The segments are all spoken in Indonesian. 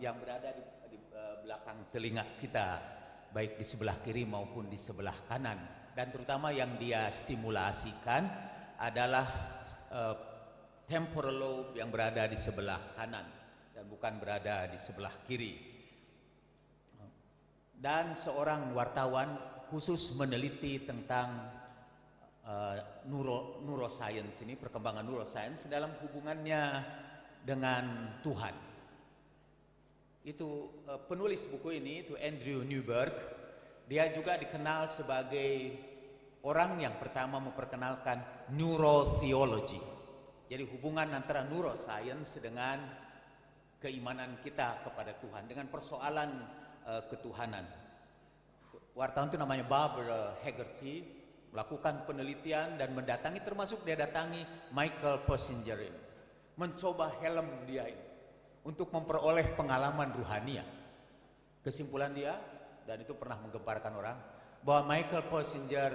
yang berada di belakang telinga kita, baik di sebelah kiri maupun di sebelah kanan, dan terutama yang dia stimulasikan adalah temporal lobe yang berada di sebelah kanan dan bukan berada di sebelah kiri. Dan seorang wartawan khusus meneliti tentang neuroscience ini, perkembangan neuroscience dalam hubungannya dengan Tuhan. Itu penulis buku ini, itu Andrew Newberg. Dia juga dikenal sebagai orang yang pertama memperkenalkan neurotheology. Jadi hubungan antara neuroscience dengan keimanan kita kepada Tuhan, dengan persoalan ketuhanan. Wartawan itu namanya Barbara Hegarty, melakukan penelitian dan mendatangi, termasuk dia datangi Michael Persinger ini, mencoba helm dia ini untuk memperoleh pengalaman ruhania. Kesimpulan dia, dan itu pernah menggemparkan orang, bahwa Michael Persinger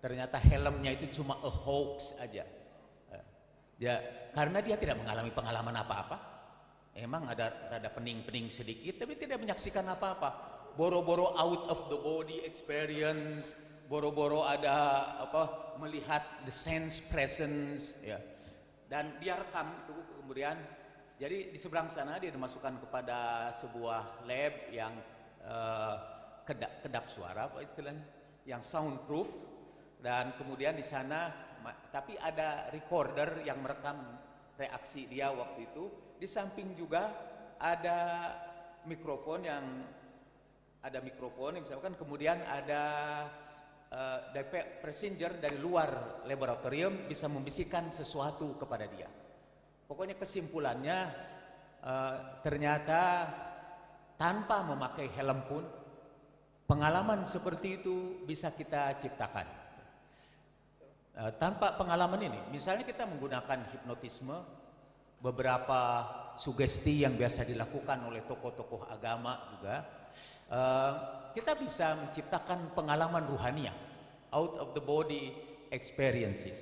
ternyata helmnya itu cuma a hoax aja. Karena dia tidak mengalami pengalaman apa-apa. Emang ada pening-pening sedikit, tapi tidak menyaksikan apa-apa. Boro-boro out of the body experience, boro-boro ada melihat the sense presence, ya. Dan dia rekam itu kemudian. Jadi di seberang sana dia dimasukkan kepada sebuah lab yang kedap suara, apa istilahnya, yang soundproof, dan kemudian di sana tapi ada recorder yang merekam reaksi dia waktu itu. Di samping juga ada mikrofon yang misalkan, kemudian ada Persinger dari luar laboratorium bisa membisikkan sesuatu kepada dia. Pokoknya kesimpulannya ternyata tanpa memakai helm pun pengalaman seperti itu bisa kita ciptakan. Tanpa pengalaman ini, misalnya kita menggunakan hipnotisme, beberapa sugesti yang biasa dilakukan oleh tokoh-tokoh agama juga, kita bisa menciptakan pengalaman ruhania, out of the body experiences.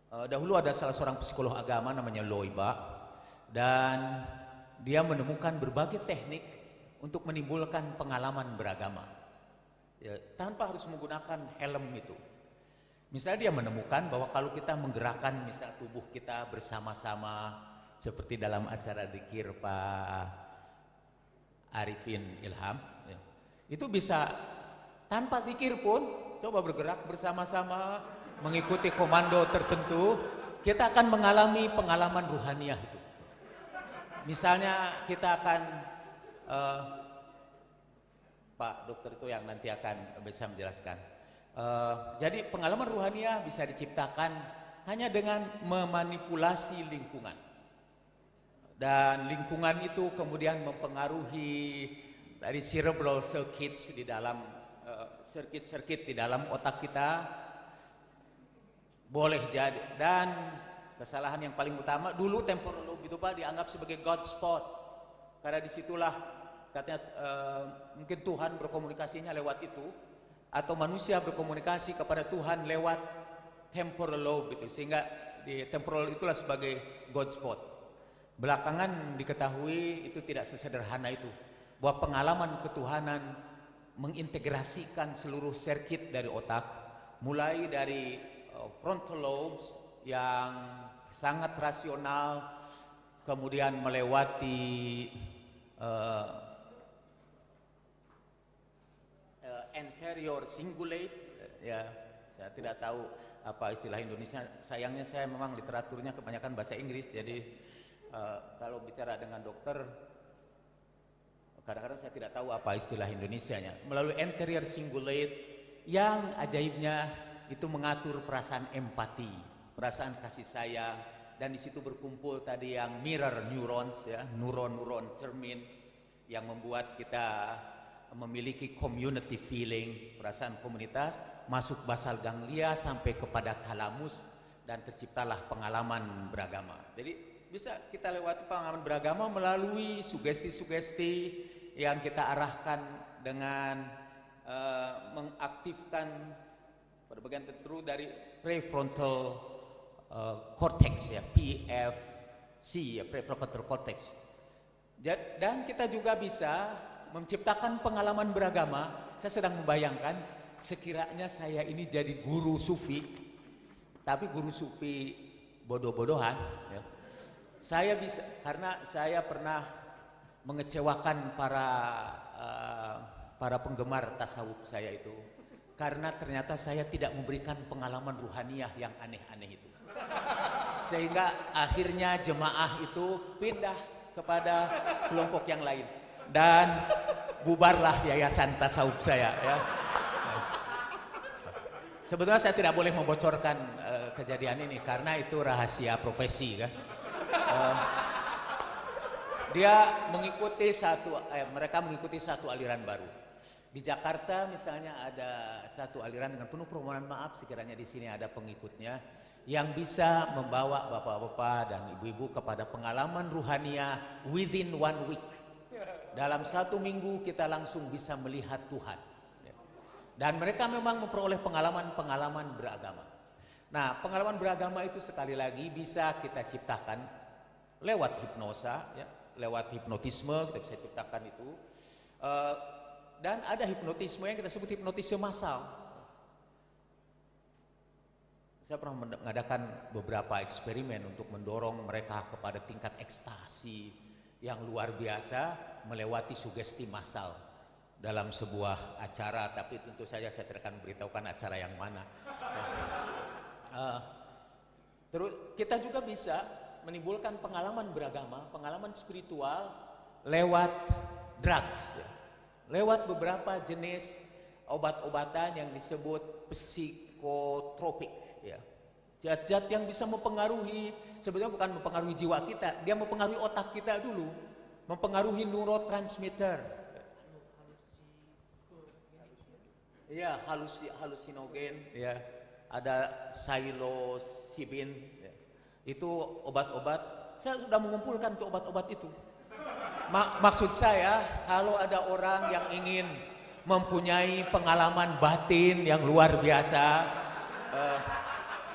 Dahulu ada salah seorang psikolog agama namanya Loiba, dan dia menemukan berbagai teknik untuk menimbulkan pengalaman beragama, ya, tanpa harus menggunakan helm itu. Misalnya dia menemukan bahwa kalau kita menggerakkan misalnya tubuh kita bersama-sama seperti dalam acara zikir Pak Arifin Ilham, ya, itu bisa tanpa zikir pun coba bergerak bersama-sama mengikuti komando tertentu, kita akan mengalami pengalaman ruhaniah itu. Misalnya kita akan Pak dokter itu yang nanti akan bisa menjelaskan. Jadi pengalaman ruhaniah bisa diciptakan hanya dengan memanipulasi lingkungan, dan lingkungan itu kemudian mempengaruhi dari cerebral circuits di dalam sirkuit di dalam otak kita, boleh jadi. Dan kesalahan yang paling utama dulu, temporal lobe itu Pak dianggap sebagai God spot, karena disitulah katanya mungkin Tuhan berkomunikasinya lewat itu, atau manusia berkomunikasi kepada Tuhan lewat temporal lobe gitu, sehingga di temporal itulah sebagai God spot. Belakangan diketahui itu tidak sesederhana itu, bahwa pengalaman ketuhanan mengintegrasikan seluruh sirkuit dari otak, mulai dari frontal lobes yang sangat rasional, kemudian melewati anterior cingulate, ya saya tidak tahu apa istilah Indonesia. Sayangnya saya memang literaturnya kebanyakan bahasa Inggris, jadi kalau bicara dengan dokter kadang-kadang saya tidak tahu apa istilah Indonesianya. Melalui anterior cingulate yang ajaibnya itu mengatur perasaan empati, perasaan kasih sayang, dan di situ berkumpul tadi yang mirror neurons, ya, neuron-neuron cermin yang membuat kita memiliki community feeling, perasaan komunitas, masuk basal ganglia sampai kepada thalamus, dan terciptalah pengalaman beragama. Jadi bisa kita lewati pengalaman beragama melalui sugesti-sugesti yang kita arahkan dengan mengaktifkan pada bagian tertentu dari prefrontal cortex, ya, PFC, ya, prefrontal cortex. Dan kita juga bisa menciptakan pengalaman beragama. Saya sedang membayangkan sekiranya saya ini jadi guru sufi, tapi guru sufi bodoh-bodohan, ya. Saya bisa, karena saya pernah mengecewakan para penggemar tasawuf saya itu, karena ternyata saya tidak memberikan pengalaman ruhaniyah yang aneh-aneh itu, sehingga akhirnya jemaah itu pindah kepada kelompok yang lain dan bubarlah yayasan tasawuf saya, ya. Sebetulnya saya tidak boleh membocorkan kejadian ini karena itu rahasia profesi, kan. Mereka mengikuti satu aliran baru. Di Jakarta misalnya ada satu aliran dengan penuh permohonan maaf sekiranya di sini ada pengikutnya yang bisa membawa bapak-bapak dan ibu-ibu kepada pengalaman ruhania within 1 week. Dalam 1 minggu kita langsung bisa melihat Tuhan. Dan mereka memang memperoleh pengalaman-pengalaman beragama. Nah, pengalaman beragama itu sekali lagi bisa kita ciptakan lewat hipnosa, ya, lewat hipnotisme kita bisa ciptakan itu. Dan ada hipnotisme yang kita sebut hipnotisme massal. Saya pernah mengadakan beberapa eksperimen untuk mendorong mereka kepada tingkat ekstasi yang luar biasa melewati sugesti massal dalam sebuah acara, tapi tentu saja saya tidak akan beritahukan acara yang mana. Terus kita juga bisa menimbulkan pengalaman beragama, pengalaman spiritual lewat drugs, ya. Lewat beberapa jenis obat-obatan yang disebut psikotropik, ya. Zat-zat yang bisa mempengaruhi, sebetulnya bukan mempengaruhi jiwa kita, dia mempengaruhi otak kita dulu, mempengaruhi neurotransmitter. Ya, halusinogen, ya. Ada psilocybin, ya. Itu obat-obat. Saya sudah mengumpulkan tuh obat-obat itu. Maksud saya, kalau ada orang yang ingin mempunyai pengalaman batin yang luar biasa,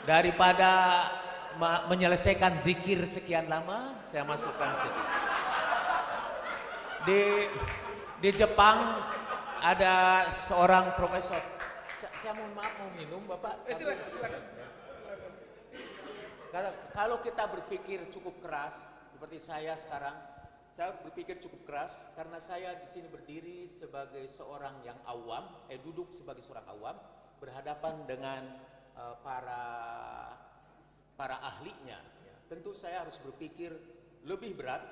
daripada menyelesaikan zikir sekian lama, saya masukkan situ. Di Jepang ada seorang profesor. Saya mohon maaf mau minum, Bapak. Silakan. Kalau kita berpikir cukup keras seperti saya sekarang, saya berpikir cukup keras karena saya di sini berdiri sebagai seorang yang awam, duduk sebagai seorang awam berhadapan dengan para ahlinya. Tentu saya harus berpikir lebih berat